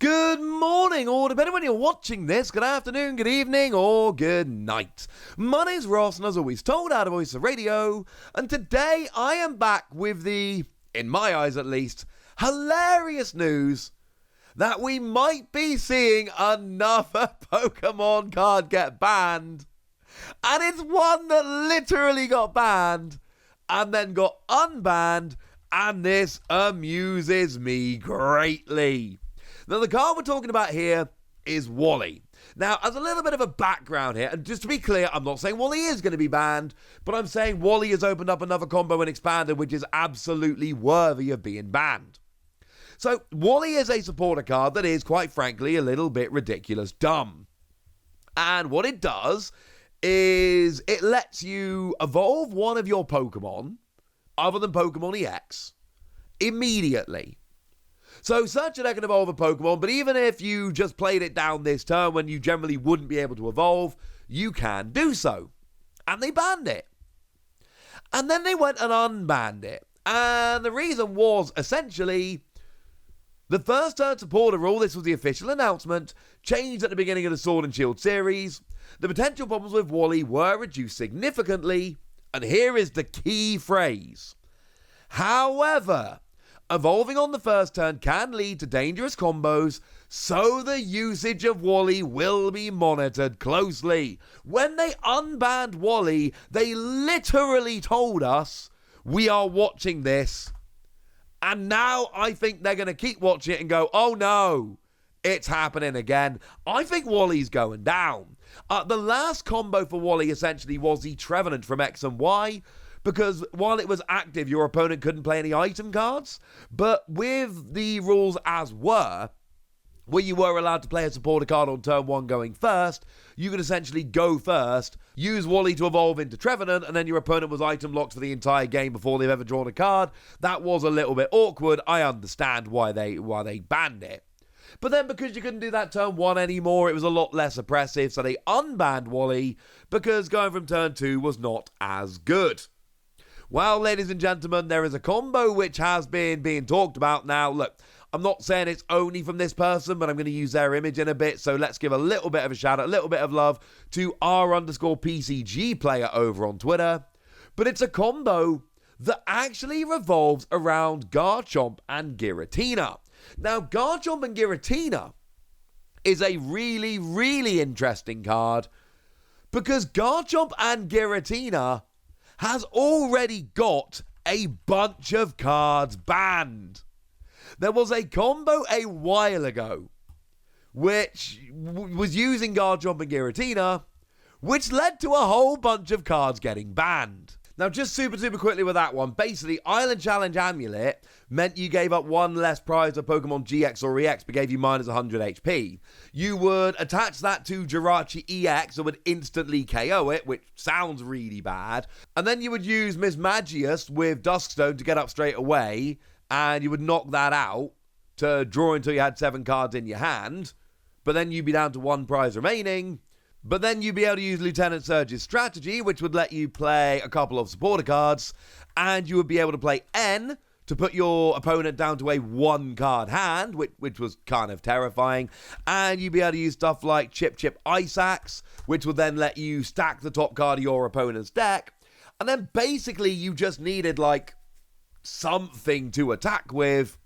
Good morning, or depending when you're watching this, good afternoon, good evening, or good night. My name's Ross, and as always, told out of Voice of Radio, and today I am back with the, in my eyes at least, hilarious news that we might be seeing another Pokemon card get banned. And it's one that literally got banned and then got unbanned, and this amuses me greatly. Now, the card we're talking about here is Wally. Now, as a little bit of a background here, and just to be clear, I'm not saying Wally is going to be banned, but I'm saying Wally has opened up another combo and expanded, which is absolutely worthy of being banned. So, Wally is a supporter card that is, quite frankly, a little bit ridiculous dumb. And what it does is it lets you evolve one of your Pokemon, other than Pokemon EX, immediately. So search and I can evolve a Pokemon, but even if you just played it down this turn when you generally wouldn't be able to evolve, you can do so. And they banned it. And then they went and unbanned it. And the reason was essentially the first turn supporter rule, this was the official announcement, changed at the beginning of the Sword and Shield series. The potential problems with Wally were reduced significantly, and here is the key phrase. However, evolving on the first turn can lead to dangerous combos, so the usage of Wally will be monitored closely. When they unbanned Wally, they literally told us, we are watching this. And now I think they're going to keep watching it and go, oh no, it's happening again. I think Wally's going down. The last combo for Wally essentially was the Trevenant from X and Y, because while it was active, your opponent couldn't play any item cards. But with the rules as were, where you were allowed to play a supporter card on turn 1 going first, you could essentially go first, use Wally to evolve into Trevenant, and then your opponent was item locked for the entire game before they've ever drawn a card. That was a little bit awkward. I understand why they banned it. But then because you couldn't do that turn 1 anymore, it was a lot less oppressive, so they unbanned Wally because going from turn 2 was not as good. Well, ladies and gentlemen, there is a combo which has been being talked about now. Look, I'm not saying it's only from this person, but I'm going to use their image in a bit, so let's give a little bit of a shout out, a little bit of love to r_PCG player over on Twitter. But it's a combo that actually revolves around Garchomp and Giratina. Now, Garchomp and Giratina is a really, really interesting card because Garchomp and Giratina has already got a bunch of cards banned. There was a combo a while ago which was using Garchomp and Giratina, which led to a whole bunch of cards getting banned. Now, just super quickly with that one, basically, Island Challenge Amulet meant you gave up one less prize of Pokemon GX or EX, but gave you minus 100 HP. You would attach that to Jirachi EX and would instantly KO it, which sounds really bad. And then you would use Miss Magius with Duskstone to get up straight away, and you would knock that out to draw until you had 7 cards in your hand, but then you'd be down to 1 prize remaining. But then you'd be able to use Lieutenant Surge's strategy, which would let you play a couple of supporter cards, and you would be able to play N to put your opponent down to a 1-card hand, which was kind of terrifying, and you'd be able to use stuff like Chip Ice Axe, which would then let you stack the top card of your opponent's deck, and then basically you just needed, like, something to attack with,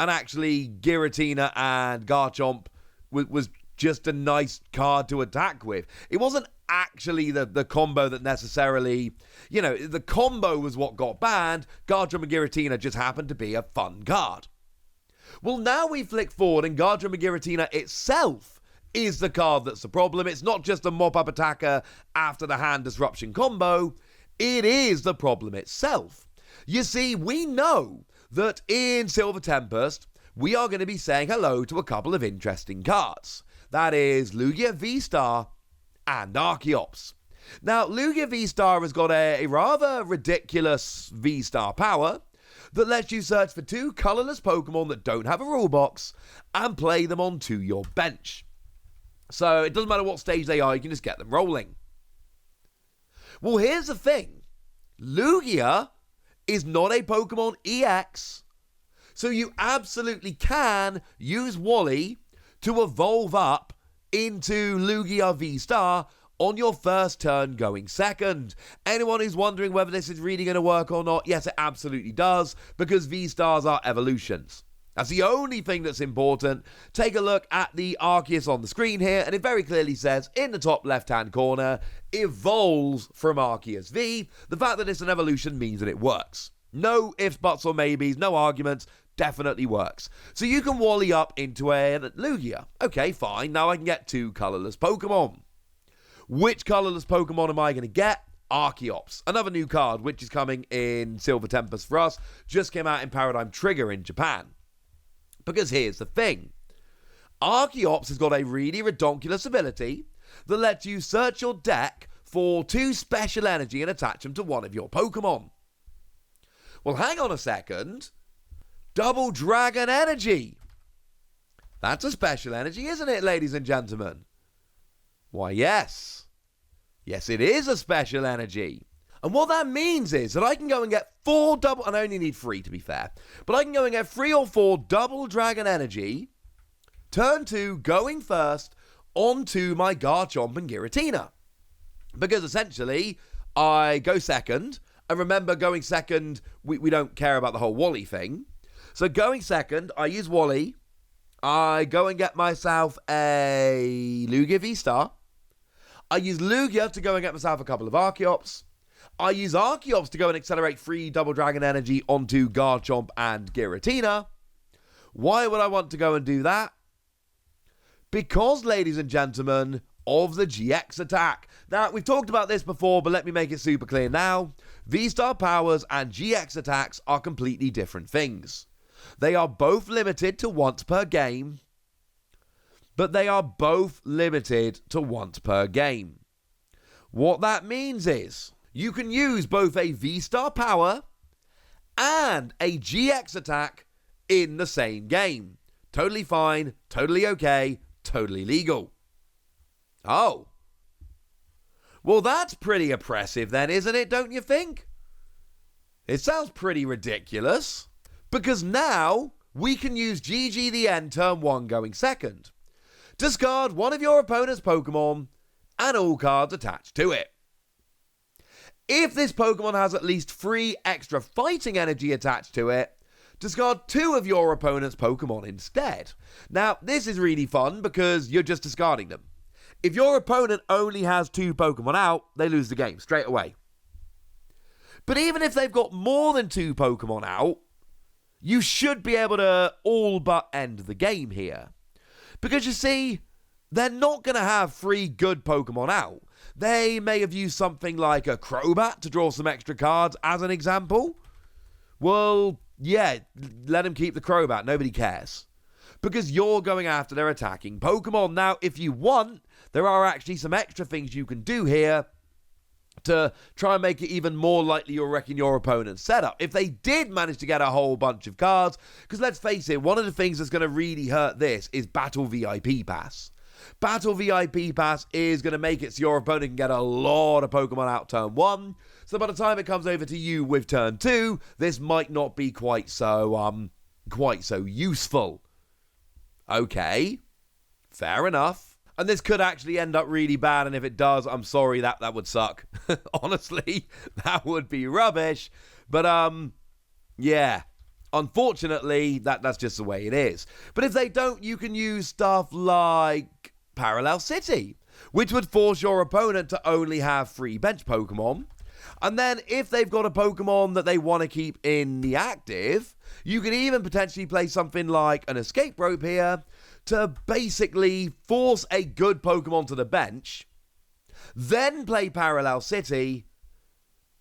and actually Giratina and Garchomp was just a nice card to attack with. It wasn't actually the combo that necessarily, the combo was what got banned. Garchomp and Giratina just happened to be a fun card. Well, now we flick forward and Garchomp and Giratina itself is the card that's the problem. It's not just a mop-up attacker after the hand disruption combo. It is the problem itself. You see, we know that in Silver Tempest, we are going to be saying hello to a couple of interesting cards. That is Lugia V-Star and Archeops. Now, Lugia V-Star has got a rather ridiculous V-Star power that lets you search for 2 colorless Pokemon that don't have a rule box and play them onto your bench. So it doesn't matter what stage they are, you can just get them rolling. Well, here's the thing. Lugia is not a Pokemon EX, so you absolutely can use Wally to evolve up into Lugia V-Star on your first turn going second. Anyone who's wondering whether this is really going to work or not, yes, it absolutely does, because V-Stars are evolutions. That's the only thing that's important. Take a look at the Arceus on the screen here, and it very clearly says in the top left-hand corner, evolves from Arceus V. The fact that it's an evolution means that it works. No ifs, buts, or maybes, no arguments, definitely works. So you can Wally up into a Lugia. Okay, fine, now I can get 2 colourless Pokemon. Which colourless Pokemon am I going to get? Archeops, another new card, which is coming in Silver Tempest for us, just came out in Paradigm Trigger in Japan. Because here's the thing. Archeops has got a really redonkulous ability that lets you search your deck for 2 special energy and attach them to one of your Pokemon. Well, hang on a second. Double Dragon Energy. That's a special energy, isn't it, ladies and gentlemen? Why, yes. Yes, it is a special energy. And what that means is that I can go and get 4 double... And I only need 3, to be fair. But I can go and get 3 or 4 Double Dragon Energy. Turn 2, going first, onto my Garchomp and Giratina. Because essentially, I go second. And remember, going second, we don't care about the whole Wally thing. So going second, I use Wally. I go and get myself a Lugia V-Star. I use Lugia to go and get myself a couple of Archeops. I use Archeops to go and accelerate 3 Double Dragon Energy onto Garchomp and Giratina. Why would I want to go and do that? Because, ladies and gentlemen, of the GX attack. Now, we've talked about this before, but let me make it super clear now. V-Star powers and GX attacks are completely different things. They are both limited to once per game, but they are both limited to once per game. What that means is you can use both a V-Star power and a GX attack in the same game. Totally fine, totally okay, totally legal. Oh. Well, that's pretty oppressive then, isn't it, don't you think? It sounds pretty ridiculous. Because now we can use GG the End turn 1 going second. Discard one of your opponent's Pokemon and all cards attached to it. If this Pokemon has at least 3 extra fighting energy attached to it, discard 2 of your opponent's Pokemon instead. Now, this is really fun because you're just discarding them. If your opponent only has 2 Pokemon out, they lose the game straight away. But even if they've got more than 2 Pokemon out, you should be able to all but end the game here. Because you see, they're not going to have 3 good Pokemon out. They may have used something like a Crobat to draw some extra cards as an example. Well, yeah, let them keep the Crobat. Nobody cares. Because you're going after their attacking Pokemon. Now, if you want, there are actually some extra things you can do here to try and make it even more likely you're wrecking your opponent's setup. If they did manage to get a whole bunch of cards, because let's face it, one of the things that's going to really hurt this is Battle VIP Pass. Battle VIP Pass is going to make it so your opponent can get a lot of Pokemon out turn 1. So by the time it comes over to you with turn 2, this might not be quite so useful. Okay, fair enough. And this could actually end up really bad, and if it does, I'm sorry, that would suck. Honestly, that would be rubbish. But, yeah, unfortunately, that's just the way it is. But if they don't, you can use stuff like Parallel City, which would force your opponent to only have 3 bench Pokemon. And then if they've got a Pokemon that they want to keep in the active, you can even potentially play something like an Escape Rope here to basically force a good Pokemon to the bench, then play Parallel City,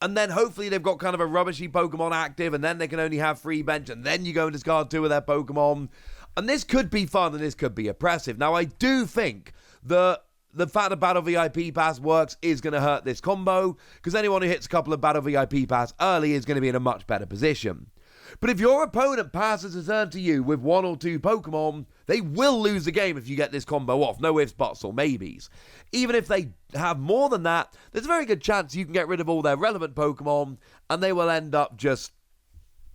and then hopefully they've got kind of a rubbishy Pokemon active, and then they can only have 3 bench, and then you go and discard 2 of their Pokemon. And this could be fun, and this could be oppressive. Now, I do think that the fact that Battle VIP Pass works is going to hurt this combo, because anyone who hits a couple of Battle VIP Pass early is going to be in a much better position. But if your opponent passes a turn to you with 1 or 2 Pokemon, they will lose the game if you get this combo off. No ifs, buts, or maybes. Even if they have more than that, there's a very good chance you can get rid of all their relevant Pokemon, and they will end up just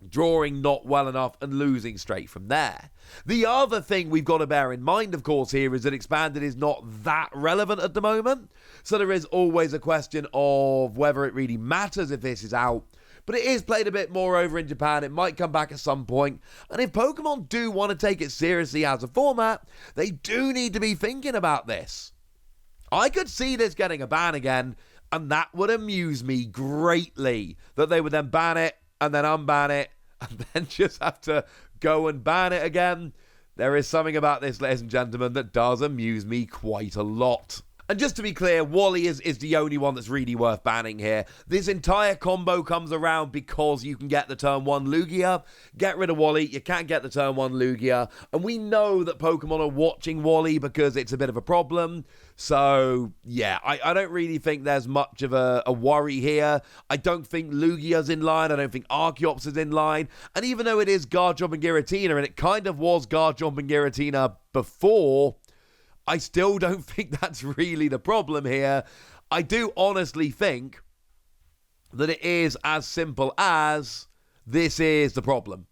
drawing not well enough and losing straight from there. The other thing we've got to bear in mind, of course, here is that Expanded is not that relevant at the moment. So there is always a question of whether it really matters if this is out. But it is played a bit more over in Japan. It might come back at some point. And if Pokemon do want to take it seriously as a format, they do need to be thinking about this. I could see this getting a ban again, and that would amuse me greatly. That they would then ban it, and then unban it, and then just have to go and ban it again. There is something about this, ladies and gentlemen, that does amuse me quite a lot. And just to be clear, Wally is the only one that's really worth banning here. This entire combo comes around because you can get the turn 1 Lugia. Get rid of Wally, you can't get the turn 1 Lugia. And we know that Pokemon are watching Wally because it's a bit of a problem. So, yeah, I don't really think there's much of a worry here. I don't think Lugia's in line. I don't think Archeops is in line. And even though it is Garchomp and Giratina, and it kind of was Garchomp and Giratina before, I still don't think that's really the problem here. I do honestly think that it is as simple as this is the problem.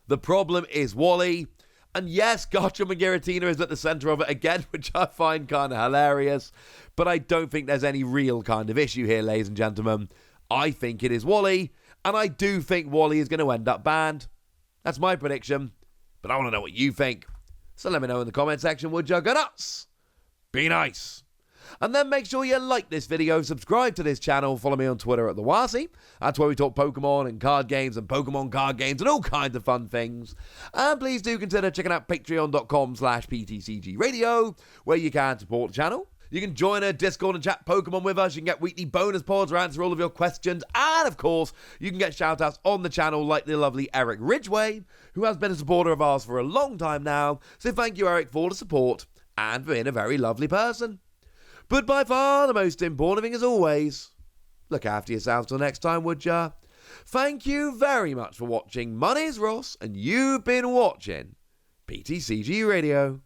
The problem is Wally. And yes, Garchomp and Giratina is at the centre of it again, which I find kind of hilarious. But I don't think there's any real kind of issue here, ladies and gentlemen. I think it is Wally. And I do think Wally is going to end up banned. That's my prediction. But I want to know what you think. So let me know in the comment section, would you? Go nuts! Be nice! And then make sure you like this video, subscribe to this channel, follow me on Twitter at @TheWasi. That's where we talk Pokemon and card games and Pokemon card games and all kinds of fun things. And please do consider checking out patreon.com/PTCGradio, where you can support the channel. You can join a Discord and chat Pokemon with us. You can get weekly bonus pods or answer all of your questions. And, of course, you can get shout-outs on the channel like the lovely Eric Ridgway, who has been a supporter of ours for a long time now. So thank you, Eric, for the support and for being a very lovely person. But by far the most important thing, as always, look after yourselves till next time, would ya? Thank you very much for watching. My name's Ross, and you've been watching PTCG Radio.